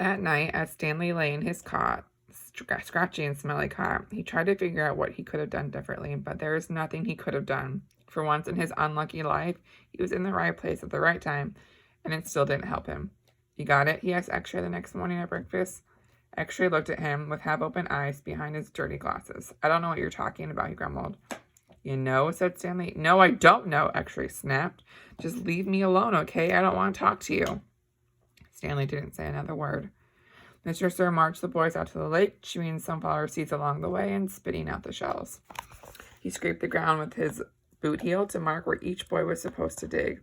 That night, as Stanley lay in his cot, scratchy and smelly cot, he tried to figure out what he could have done differently, but there was nothing he could have done. For once in his unlucky life, he was in the right place at the right time, and it still didn't help him. "You got it?" he asked X-Ray the next morning at breakfast. X-Ray looked at him with half-open eyes behind his dirty glasses. "I don't know what you're talking about," he grumbled. "You know," said Stanley. "No, I don't know," X-Ray snapped. "Just leave me alone, okay? I don't want to talk to you." Stanley didn't say another word. Mr. Sir marched the boys out to the lake, chewing sunflower seeds along the way and spitting out the shells. He scraped the ground with his boot heel to mark where each boy was supposed to dig.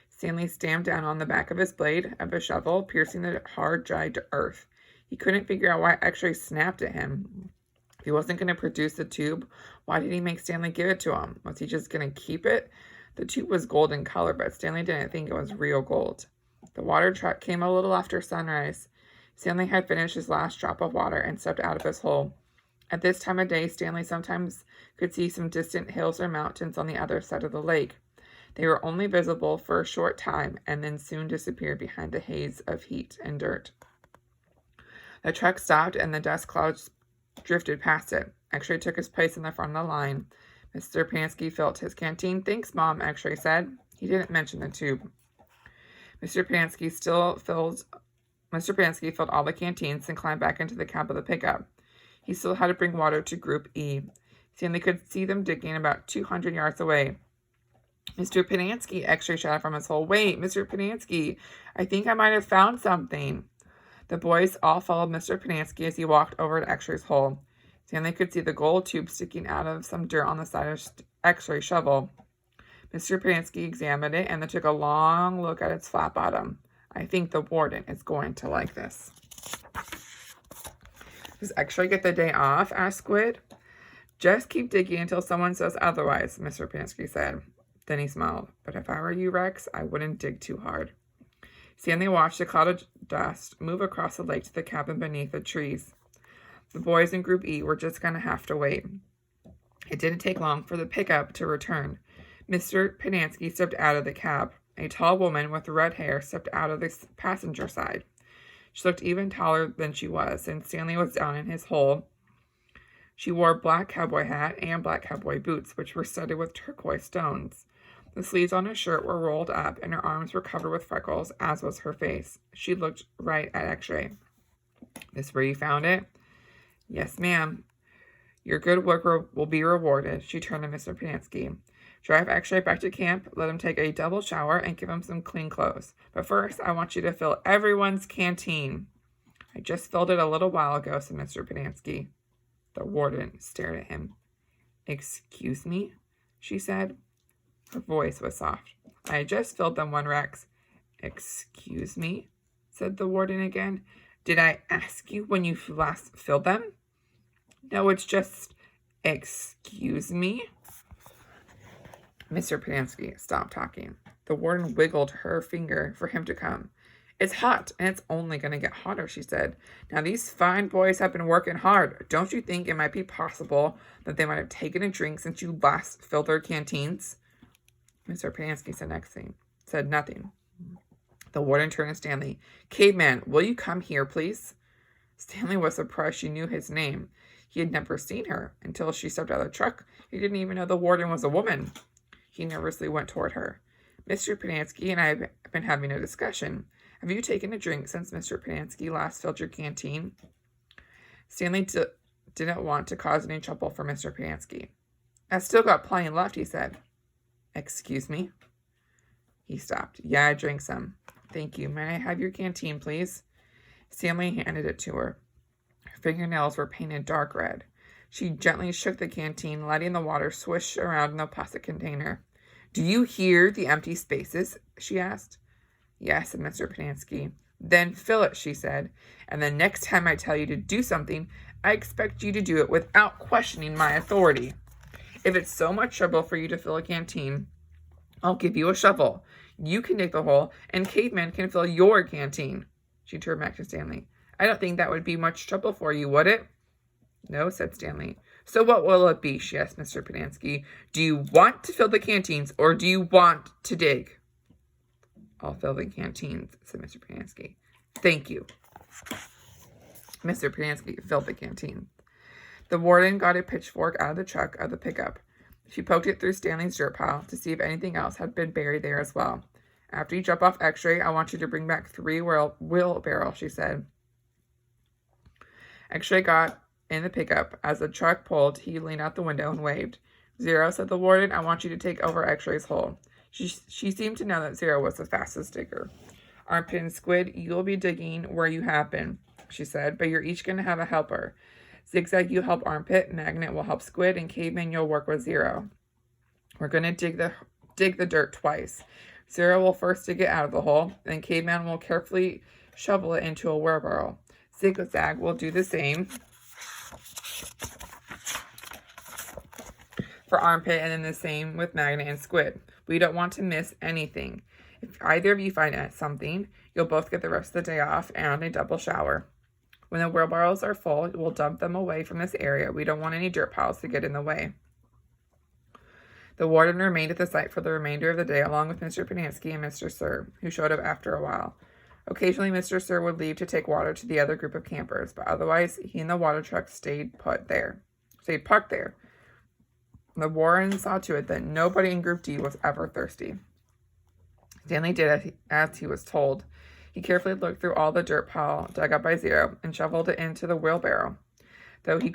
Stanley stamped down on the back of his blade of a shovel, piercing the hard, dry earth. He couldn't figure out why X-Ray snapped at him. If he wasn't going to produce the tube, why did he make Stanley give it to him? Was he just going to keep it? The tube was gold in color, but Stanley didn't think it was real gold. The water truck came a little after sunrise. Stanley had finished his last drop of water and stepped out of his hole. At this time of day, Stanley sometimes could see some distant hills or mountains on the other side of the lake. They were only visible for a short time and then soon disappeared behind the haze of heat and dirt. The truck stopped and the dust clouds drifted past it. X-Ray took his place in the front of the line. Mr. Pansky filled his canteen. "Thanks, Mom," X-Ray said. He didn't mention the tube. Mr. Pansky filled all the canteens and climbed back into the cab of the pickup. He still had to bring water to Group E. Stanley could see them digging about 200 yards away. "Mr. Pinansky," X-Ray shouted from his hole. "Wait, Mr. Pinansky, I think I might have found something." The boys all followed Mr. Pinansky as he walked over to X-Ray's hole. Stanley could see the gold tube sticking out of some dirt on the side of X-Ray's shovel. Mr. Pinansky examined it and then took a long look at its flat bottom. "I think the warden is going to like this." "Does X-Ray get the day off?" asked Squid. "Just keep digging until someone says otherwise," Mr. Pansky said. Then he smiled. "But if I were you, Rex, I wouldn't dig too hard." Stanley watched a cloud of dust move across the lake to the cabin beneath the trees. The boys in Group E were just going to have to wait. It didn't take long for the pickup to return. Mr. Pinansky stepped out of the cab. A tall woman with red hair stepped out of the passenger side. She looked even taller than she was, and Stanley was down in his hole. She wore a black cowboy hat and black cowboy boots, which were studded with turquoise stones. The sleeves on her shirt were rolled up, and her arms were covered with freckles, as was her face. She looked right at X-Ray. "This where you found it?" "Yes, ma'am." "Your good work will be rewarded." She turned to Mr. Pinansky. "Drive X-Ray back to camp, let him take a double shower, and give him some clean clothes. But first, I want you to fill everyone's canteen." "I just filled it a little while ago," said Mr. Pinansky. The warden stared at him. "Excuse me?" she said. Her voice was soft. "I just filled them one, Rex." "Excuse me?" said the warden again. "Did I ask you when you last filled them?" "No, it's just, excuse me?" Mr. Pansky stopped talking. The warden wiggled her finger for him to come. "It's hot, and it's only going to get hotter," she said. "Now, these fine boys have been working hard. Don't you think it might be possible that they might have taken a drink since you last filled their canteens?" Mr. Pansky said nothing. The warden turned to Stanley. "Caveman, will you come here, please?" Stanley was surprised she knew his name. He had never seen her. Until she stepped out of the truck, he didn't even know the warden was a woman. He nervously went toward her. "Mr. Pinansky and I have been having a discussion. Have you taken a drink since Mr. Pinansky last filled your canteen?" Stanley didn't want to cause any trouble for Mr. Pinansky. "I've still got plenty left," he said. "Excuse me?" He stopped. "Yeah, I drank some." "Thank you. May I have your canteen, please?" Stanley handed it to her. Her fingernails were painted dark red. She gently shook the canteen, letting the water swish around in the plastic container. "Do you hear the empty spaces?" she asked. "Yes," said Mr. Pinansky. "Then fill it," she said. "And the next time I tell you to do something, I expect you to do it without questioning my authority. If it's so much trouble for you to fill a canteen, I'll give you a shovel. You can dig the hole, and Caveman can fill your canteen." She turned back to Stanley. "I don't think that would be much trouble for you, would it?" "No," said Stanley. "So what will it be?" she asked Mr. Pinansky. "Do you want to fill the canteens, or do you want to dig?" "I'll fill the canteens," said Mr. Pinansky. "Thank you." Mr. Pransky filled the canteen. The warden got a pitchfork out of the truck of the pickup. She poked it through Stanley's dirt pile to see if anything else had been buried there as well. After you drop off X-ray, I want you to bring back 3 wheelbarrows, she said. X-ray got in the pickup. As the truck pulled, he leaned out the window and waved. Zero, said the warden, I want you to take over X-ray's hole. She seemed to know that Zero was the fastest digger. Armpit and Squid, you will be digging where you have been, she said, but you're each going to have a helper. Zigzag, you help Armpit, Magnet will help Squid, and Caveman, you'll work with Zero. We're going to dig the dirt twice. Zero will first dig it out of the hole, then Caveman will carefully shovel it into a wheelbarrow. Zigzag will do the same for Armpit, and then the same with Magnet and Squid. We don't want to miss anything. If either of you find something, you'll both get the rest of the day off and a double shower. When the wheelbarrows are full, we'll dump them away from this area. We don't want any dirt piles to get in the way. The warden remained at the site for the remainder of the day, along with Mr. Panansky and Mr. Sir, who showed up after a while. Occasionally, Mr. Sir would leave to take water to the other group of campers, but otherwise, he and the water truck stayed parked there. The warden saw to it that nobody in Group D was ever thirsty. Stanley did as he was told. He carefully looked through all the dirt pile dug up by Zero and shoveled it into the wheelbarrow. Though he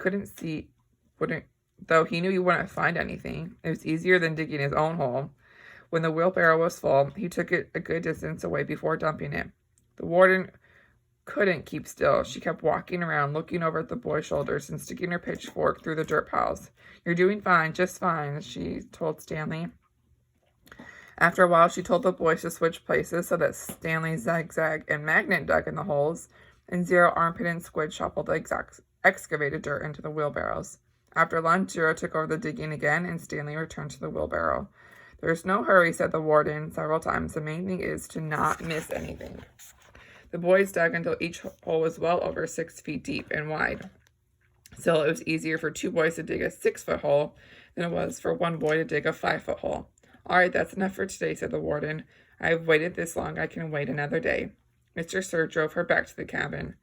knew he wouldn't find anything, it was easier than digging his own hole. When the wheelbarrow was full, he took it a good distance away before dumping it. The warden couldn't keep still. She kept walking around, looking over at the boy's shoulders and sticking her pitchfork through the dirt piles. You're doing fine, just fine, she told Stanley. After a while, she told the boys to switch places so that Stanley, Zigzag, and Magnet dug in the holes, and Zero, Armpit, and Squid shoveled the excavated dirt into the wheelbarrows. After lunch, Zero took over the digging again, and Stanley returned to the wheelbarrow. There's no hurry, said the warden several times. The main thing is to not miss anything. The boys dug until each hole was well over 6 feet deep and wide. Still, it was easier for 2 boys to dig a 6-foot hole than it was for 1 boy to dig a 5-foot hole. All right, that's enough for today, said the warden. I've waited this long, I can wait another day. Mr. Sir drove her back to the cabin.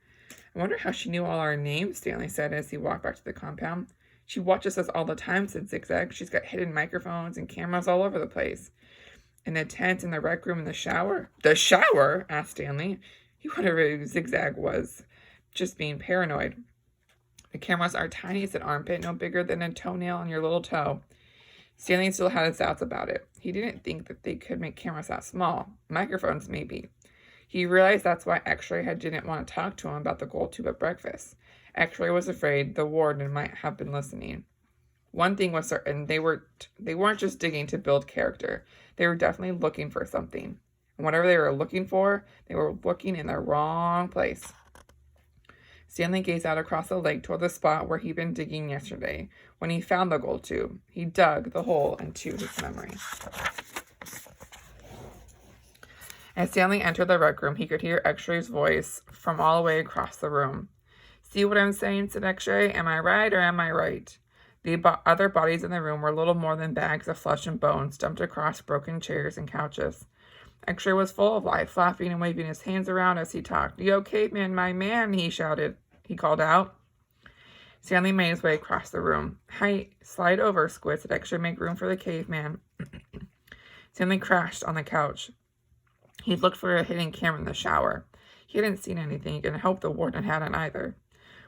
I wonder how she knew all our names, Stanley said as he walked back to the compound. She watches us all the time, said Zigzag. She's got hidden microphones and cameras all over the place. In the tent, in the rec room, in the shower. The shower? Asked Stanley. He wondered if Zigzag was just being paranoid. The cameras are tiny, said Armpit, no bigger than a toenail on your little toe. Stanley still had his doubts about it. He didn't think that they could make cameras that small. Microphones, maybe. He realized that's why X-Ray didn't want to talk to him about the gold tube at breakfast. X-Ray was afraid the warden might have been listening. One thing was certain, they weren't just digging to build character. They were definitely looking for something. And whatever they were looking for, they were looking in the wrong place. Stanley gazed out across the lake toward the spot where he'd been digging yesterday, when he found the gold tube. He dug the hole into his memory. As Stanley entered the rec room, he could hear X-Ray's voice from all the way across the room. See what I'm saying, said X-Ray. Am I right or am I right? The other bodies in the room were little more than bags of flesh and bones dumped across broken chairs and couches. X-Ray was full of life, laughing and waving his hands around as he talked. Yo, Caveman, my man, he called out. Stanley made his way across the room. Hi, slide over, Squid, said X-Ray. Make room for the caveman. Stanley crashed on the couch. He looked for a hidden camera in the shower. He hadn't seen anything and hoped the warden hadn't either.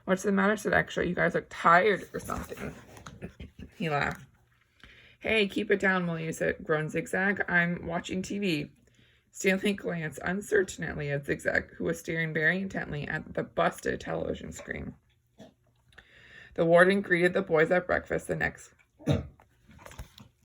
What's the matter, said X-Ray. You guys look tired or something. He laughed. Hey, keep it down, will you, groaned Zigzag. I'm watching TV. Stanley glanced uncertainly at Zigzag, who was staring very intently at the busted television screen. The warden greeted the boys at breakfast the next